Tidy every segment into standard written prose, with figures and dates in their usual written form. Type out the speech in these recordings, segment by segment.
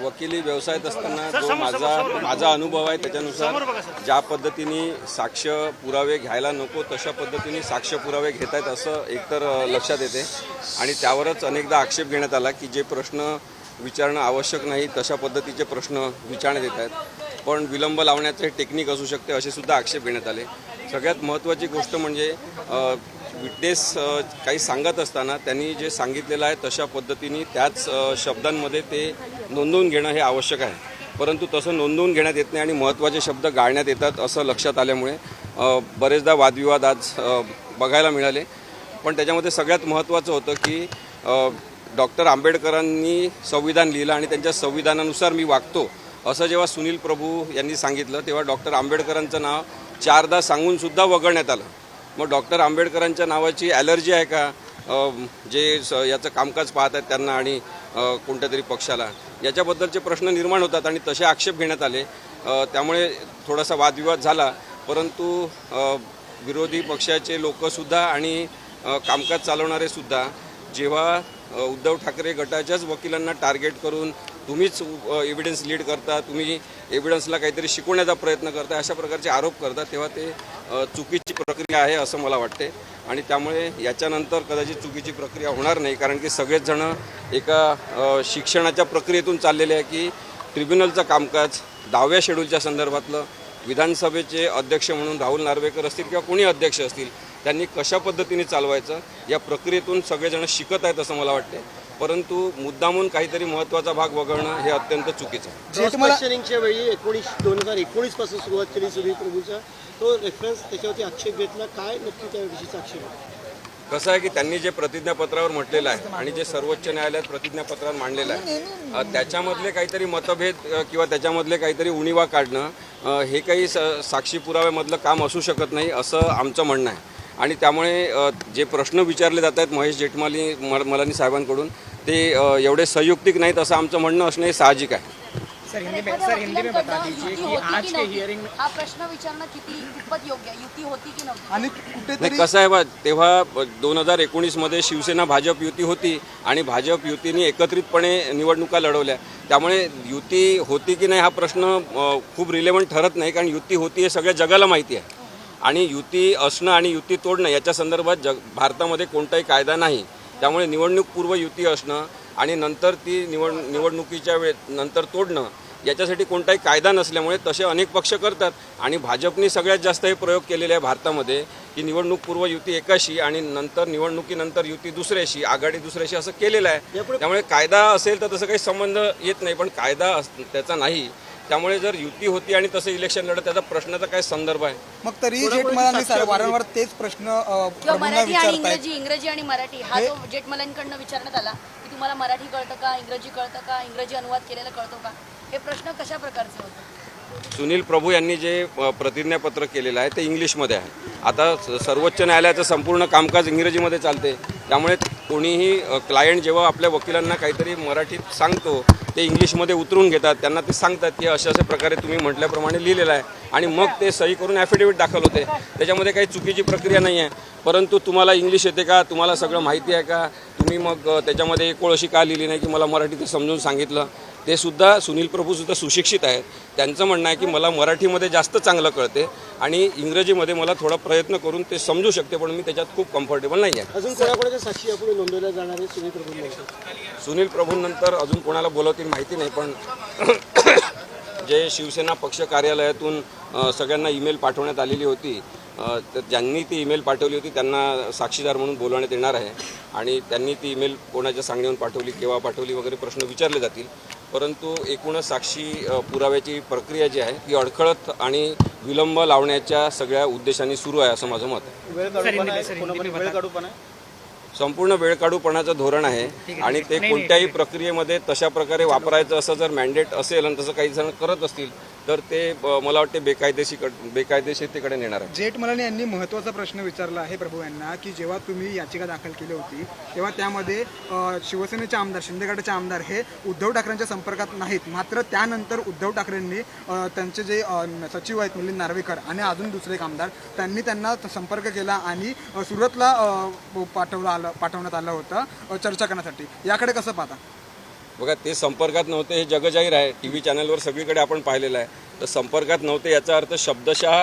वकिली व्यवसायात असताना जो माझा अनुभव आहे त्याच्यानुसार ज्या पद्धतीने साक्ष पुरावे घ्यायला नको तशा पद्धतीने साक्ष पुरावे घेत आहेत असं एकतर लक्षात येते आणि त्यावरच अनेकदा आक्षेप घेण्यात आला की जे प्रश्न विचारणं आवश्यक नाही तशा पद्धतीचे प्रश्न विचारण्यात येत आहेत, पण विलंब लावण्याचे टेक्निक असू शकते असे सुद्धा आक्षेप घेण्यात आले। सगळ्यात महत्त्वाची गोष्ट म्हणजे विटनेस काही सांगत असताना त्यांनी जे सांगितलेलं आहे तशा पद्धतीने त्याच शब्दांमध्ये ते नोंदवून घेणं हे आवश्यक आहे, परंतु तसं नोंदवून घेण्यात येत नाही आणि महत्त्वाचे शब्द गाळण्यात येतात असं लक्षात आल्यामुळे बरेचदा वादविवाद आज बघायला मिळाले। पण त्याच्यामध्ये सगळ्यात महत्त्वाचं होतं की डॉक्टर आंबेडकरांनी संविधान लिहिलं आणि त्यांच्या संविधानानुसार मी वागतो असं जेव्हा सुनील प्रभू यांनी सांगितलं तेव्हा डॉक्टर आंबेडकरांचं नाव 4दा सांगूनसुद्धा वगळण्यात आलं। मग डॉक्टर आंबेडकरांच्या नावाची ॲलर्जी आहे का जे याचं कामकाज पाहत आहेत त्यांना आणि कोणत्या तरी पक्षाला, याच्याबद्दलचे प्रश्न निर्माण होतात आणि तसे आक्षेप घेण्यात आले। त्यामुळे थोडासा वादविवाद झाला, परंतु विरोधी पक्षाचे लोकसुद्धा आणि कामकाज चालवणारे सुद्धा जेव्हा उद्धव ठाकरे गटाच्याच वकिलांना टार्गेट करून तुम्हीच एव्हिडन्स लीड करता, तुम्ही एव्हिडन्सला काहीतरी शिकवण्याचा प्रयत्न करता अशा प्रकारचे आरोप करतात, तेव्हा ते चुकीची प्रक्रिया आहे असं मला वाटते आणि त्यामुळे याच्यानंतर कदाचित चुकीची प्रक्रिया होणार नाही, कारण की सगळेच जण एका शिक्षणाच्या प्रक्रियेतून चाललेले आहे की ट्रिब्युनलचं कामकाज 10व्या शेड्यूलच्या संदर्भातलं विधानसभेचे अध्यक्ष म्हणून राहुल नार्वेकर असतील किंवा कोणी अध्यक्ष असतील त्यांनी कशा पद्धतीने चालवायचं या प्रक्रियेतून सगळेजण शिकत आहेत असं मला वाटते, परंतु मुद्दामून काहीतरी महत्त्वाचा भाग वगळणं हे अत्यंत चुकीचं आहे। क्वेश्चनिंगच्या वेळी 2019 पासून सुरुवात केली सुनील प्रभूचा, तो रेफरन्स त्याच्यावरती आक्षेप घेतला, काय नक्की त्याविषयीचा आक्षेप आहे? कसं आहे की त्यांनी जे प्रतिज्ञापत्रावर म्हटलेलं आहे आणि जे सर्वोच्च न्यायालयात प्रतिज्ञापत्रावर मांडलेलं आहे त्याच्यामधले काहीतरी मतभेद किंवा त्याच्यामधले काहीतरी उणिवा काढणं हे काही साक्षी पुराव्यामधलं काम असू शकत नाही असं आमचं म्हणणं आहे आणि त्यामुळे जे प्रश्न विचारले जात आहेत महेश जेठमलानी साहेबांकडून ते एवढे संयुक्तिक नाहीत असं आमचं म्हणणं असणं हे साहजिक आहे। हिंदी में बता दीजिए कि आज के हियरिंग में हा प्रश्न विचारणं कितपत योग्य युती होती की नव्हती आणि कुठेतरी कसं आहे तेव्हा 2019 मध्ये शिवसेना भाजप युती होती आणि भाजप युतीने एकत्रितपणे निवडणुका लढवल्या, त्यामुळे युती होती की नाही हा प्रश्न खूप रिलेव्हंट ठरत नाही, कारण युती होती हे सगळ्या जगाला माहिती आहे आणि युती असणं आणि युती तोडणं याच्या संदर्भात भारतामध्ये कोणताही कायदा नाही, त्यामुळे निवडणूकपूर्व युती असणं आणि नंतर ती निवडणुकीच्या नंतर तोडणं याच्यासाठी कोणताही कायदा नसल्यामुळे तसे अनेक पक्ष करतात आणि भाजपने सगळ्यात जास्त हे प्रयोग केलेले आहे भारतामध्ये की निवडणूकपूर्व युती एकाशी आणि नंतर निवडणुकीनंतर युती दुसऱ्याशी, आघाडी दुसऱ्याशी असं केलेलं आहे। त्यामुळे कायदा असेल तर तसं काही संबंध येत नाही, पण कायदा त्याचा नाही, त्यामुळे जर युती होती आणि तसं इलेक्शन लढत त्याचा प्रश्नाचा काय संदर्भ आहे? मग तरी जेठमलानी वारंवार तेच प्रश्न इंग्रजी आणि मराठी हा जो जेठमलांकडनं विचारण्यात आला की तुम्हाला मराठी कळतं का, इंग्रजी कळतं का, इंग्रजी अनुवाद केलेला कळतो का, हे प्रश्न कशा प्रकारचे होते? सुनील प्रभू यांनी जे प्रतिज्ञापत्र केलेलं आहे ते इंग्लिशमध्ये आहे। आता सर्वोच्च न्यायालयाचं संपूर्ण कामकाज इंग्रजीमध्ये चालते, त्यामुळे कोणीही क्लायंट जेव्हा आपल्या वकिलांना काहीतरी मराठीत सांगतो ते इंग्लिशमध्ये उतरून घेतात, त्यांना ते सांगतात की अशा प्रकारे तुम्ही म्हटल्याप्रमाणे लिहिलेलं आहे आणि मग ते सही करून ॲफिडेव्हिट दाखल होते, त्याच्यामध्ये काही चुकीची प्रक्रिया नाही आहे। परंतु तुम्हाला इंग्लिश येते का, तुम्हाला सगळं माहिती आहे का, तुम्ही मग त्याच्यामध्ये एक ओळ अशी का लिहिली नाही की मला मराठीत समजून सांगितलं, ते सुद्धा सुनील प्रभूसुद्धा सुशिक्षित आहेत, त्यांचं म्हणणं आहे की मला मराठीमध्ये जास्त चांगलं कळते आणि इंग्रजीमध्ये मला थोडा प्रयत्न करून ते समजू शकते, पण मी त्याच्यात खूप कम्फर्टेबल नाही आहे। अजून कोणाकोणाच्या साक्षी यापुढे नोंदवल्या जाणार आहे सुनील प्रभूंनंतर? सुनील प्रभूंनंतर अजून कोणाला बोलवतील माहिती नाही, पण जे शिवसेना पक्ष कार्यालयातून सगळ्यांना ईमेल पाठवण्यात आलेली होती तर ज्यांनी ती ईमेल पाठवली होती त्यांना साक्षीदार म्हणून बोलवण्यात येणार आहे आणि त्यांनी ती ईमेल कोणाच्या सांगण्यावरून पाठवली, केव्हा पाठवली वगैरे प्रश्न विचारले जातील, परंतु एकूणच साक्षी पुराव्याची प्रक्रिया जी आहे ती अडखळत आणि विलंब लावण्याच्या सगळ्या उद्देशांनी सुरू आहे असं माझं मत आहे। संपूर्ण वेळकाढूपणाचं धोरण आहे आणि ते कोणत्याही प्रक्रियेमध्ये तशा प्रकारे वापरायचं असं जर मॅन्डेट असेल आणि तसं काही जण करत असतील तर ते मला वाटते बेकायदेशीरतेकडे नेणार आहे. जेठमलानी यांनी महत्त्वाचा प्रश्न विचारला आहे प्रभू यांना की जेव्हा तुम्ही याचिका दाखल केली होती तेव्हा त्यामध्ये शिवसेनेचे आमदार, शिंदे गटाचे आमदार हे उद्धव ठाकरेंच्या संपर्कात नाहीत. मात्र त्यानंतर उद्धव ठाकरेंनी त्यांचे जे सचिव आहेत मिलिंद नार्वेकर आणि अजून दुसरे एक आमदार, त्यांनी त्यांना संपर्क केला आणि सुरतला पाठवण्यात आलं होतं चर्चा करण्यासाठी. याकडे कसं पाहता? बघा, ते संपर्कात नव्हते हे जगजाहीर आहे. TV चॅनलवर सगळीकडे आपण पाहिलेलं आहे. तर संपर्कात नव्हते याचा अर्थ शब्दशः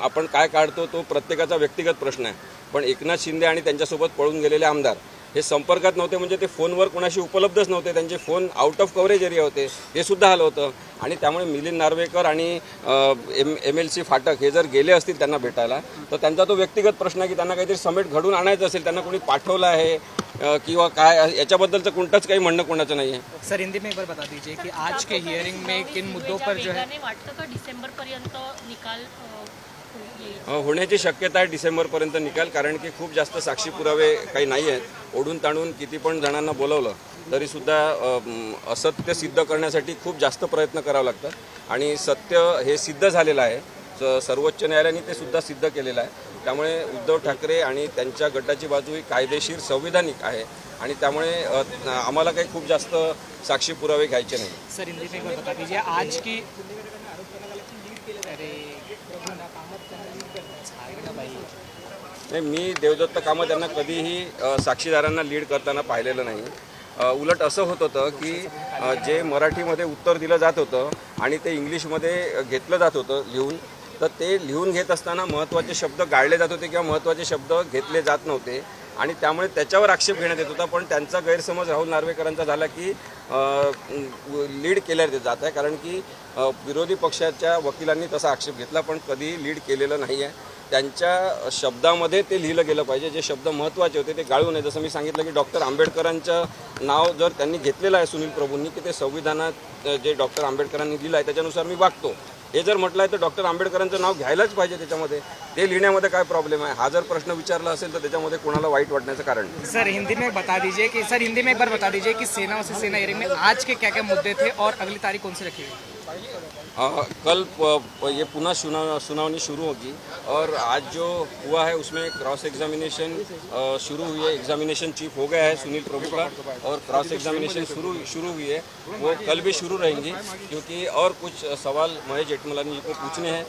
आपण काय काढतो तो प्रत्येकाचा व्यक्तिगत प्रश्न आहे. पण एकनाथ शिंदे आणि त्यांच्यासोबत पळून गेलेले आमदार हे संपर्कात नव्हते म्हणजे ते फोनवर कोणाशी उपलब्धच नव्हते. त्यांचे phone out of coverage area होते, हे सुद्धा आलं होतं. आणि त्यामुळे मिलिंद नार्वेकर आणि MLC फाटक हे जर गेले असतील त्यांना भेटायला तर त्यांचा तो व्यक्तिगत प्रश्न आहे की त्यांना काहीतरी समेट घडून आणायचं असेल, त्यांना कोणी पाठवलं आहे किंवा काय, याच्याबद्दलचं कोणतंच काही म्हणणं कोणाचं नाही आहे. सर हिंदी में एक बार बता दीजिए कि आज के हियरिंग में किन मुद्दों पर जो है वाटतं का डिसेंबर पर्यंत निकाल होण्याची शक्यता आहे डिसेंबरपर्यंत निकाल. कारण की खूप जास्त साक्षी पुरावे काही नाही आहेत. ओढून ताणून किती पण जणांना बोलवलं तरीसुद्धा असत्य सिद्ध करण्यासाठी खूप जास्त प्रयत्न करावे लागतात. आणि सत्य हे सिद्ध झालेलं आहे. सर्वोच्च न्यायालयाने ते सुद्धा सिद्ध केलेलं आहे. त्यामुळे उद्धव ठाकरे आणि त्यांच्या गटाची बाजू ही कायदेशीर संविधानिक आहे आणि त्यामुळे आम्हाला काही खूप जास्त साक्षी पुरावे घ्यायचे नाही. सर हिंदी में एक बार बता दीजिए आज की नाही, मी देवदत्त कामत यांना कधीही साक्षीदारांना लीड करताना पाहिलेलं नाही. उलट असं होत होतं की जे मराठीमध्ये उत्तर दिलं जात होतं आणि ते इंग्लिशमध्ये घेतलं जात होतं लिहून, तर ते लिहून घेत असताना महत्त्वाचे शब्द गाळले जात होते किंवा महत्त्वाचे शब्द घेतले जात नव्हते आणि त्यामुळे त्याच्यावर आक्षेप घेण्यात येत होता. पण त्यांचा गैरसमज राहुल नार्वेकरांचा झाला की लीड केल्या जात आहे. कारण की विरोधी पक्षाच्या वकिलांनी तसा आक्षेप घेतला पण कधीही लीड केलेलं नाही आहे. त्यांच्या शब्दामध्ये ते लिहिलं गेलं पाहिजे. जे शब्द महत्त्वाचे होते ते गाळू नये. जसं मी सांगितलं की डॉक्टर आंबेडकरांचं नाव जर त्यांनी घेतलेलं आहे सुनील प्रभूंनी की ते संविधानात जे डॉक्टर आंबेडकरांनी दिलं आहे त्याच्यानुसार मी वागतो, हे जर म्हटलं आहे तर डॉक्टर आंबेडकरांचं नाव घ्यायलाच पाहिजे त्याच्यामध्ये. ते लिहिण्यामध्ये काय प्रॉब्लेम आहे? हा जर प्रश्न विचारला असेल तर त्याच्यामध्ये कोणाला वाईट वाटण्याचं कारण नाही. सर हिंदी में बता दीजिए कि सर हिंदी में एक बार बता दीजिए कि सेना वर्सेस सेना हियरिंग में आज के क्या क्या मुद्दे थे और अगली तारीख कौन सी रखी हुई? कल ये पुनः सुनावनी शुरू होगी और आज जो हुआ है उसमें क्रॉस एग्जामिनेशन शुरू हुई है. एग्जामिनेशन चीफ हो गया है सुनील प्रभु का और क्रॉस एग्जामिनेशन शुरू हुई है. वो कल भी शुरू रहेंगी क्योंकि और कुछ सवाल महेश जेठमलानी जी को पूछने हैं.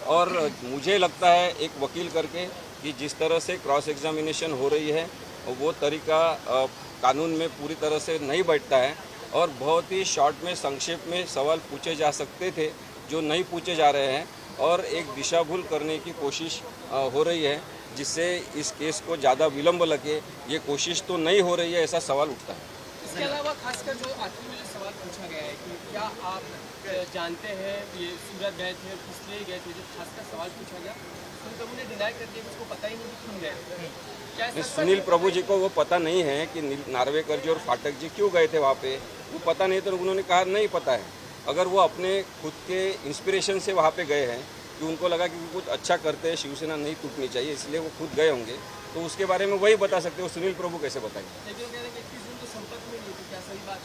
और मुझे लगता है एक वकील करके कि जिस तरह से क्रॉस एग्जामिनेशन हो रही है वो तरीका कानून में पूरी तरह से नहीं बैठता है और बहुत ही शॉर्ट में संक्षेप में सवाल पूछे जा सकते थे जो नहीं पूछे जा रहे हैं और एक दिशा भूल करने की कोशिश हो रही है जिससे इस केस को ज़्यादा विलंब लगे. ये कोशिश तो नहीं हो रही है ऐसा सवाल उठता है. इसके अलावा खासकर जो आखिरी में जो सवाल पूछा गया है कि क्या आप जानते हैं ये सूरत गए थे और किस लिए गए थे, जो खासकर सवाल पूछा गया सुनील प्रभु ने डिनाई कर दिया कि उसको पता ही नहीं कि क्यों गए. सुनील प्रभु जी को वो पता नहीं है कि नार्वेकर जी और फाटक जी क्यों गए थे वहाँ पे. वो पता नहीं तो उन्होंने कहा नहीं पता है. अगर वो अपने खुद के इंस्पिरेशन से वहाँ पे गए हैं कि उनको लगा कि कुछ अच्छा करते हैं, शिवसेना नहीं टूटनी चाहिए इसलिए वो खुद गए होंगे तो उसके बारे में वही बता सकते हो. सुनील प्रभु कैसे बताएंगे?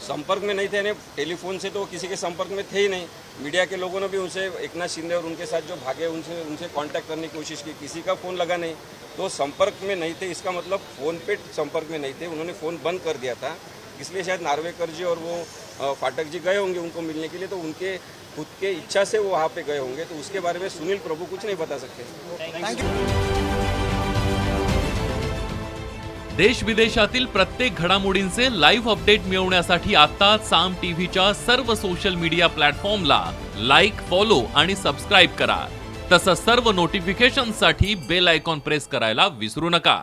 संपर्क में नहीं थे यानी टेलीफोन से तो किसी के संपर्क में थे ही नहीं. मीडिया के लोगों ने भी उनसे, एकनाथ शिंदे और उनके साथ जो भागे उनसे कांटेक्ट करने की कोशिश की, किसी का फ़ोन लगा नहीं. तो संपर्क में नहीं थे इसका मतलब फ़ोन पे संपर्क में नहीं थे. उन्होंने फ़ोन बंद कर दिया था इसलिए शायद नार्वेकर जी और वो फाटक जी गए होंगे उनको मिलने के लिए. तो उनके खुद के इच्छा से वो वहाँ पे गए होंगे. तो उसके बारे में सुनील प्रभु कुछ नहीं बता सकते. देश विदेशातील प्रत्येक घडामोडींचे लाईव्ह अपडेट मिळवण्यासाठी आता साम टीव्हीच्या सर्व सोशल मीडिया प्लॅटफॉर्मला लाईक, फॉलो आणि सबस्क्राईब करा. तसंच सर्व नोटिफिकेशनसाठी बेल आयकॉन प्रेस करायला विसरू नका.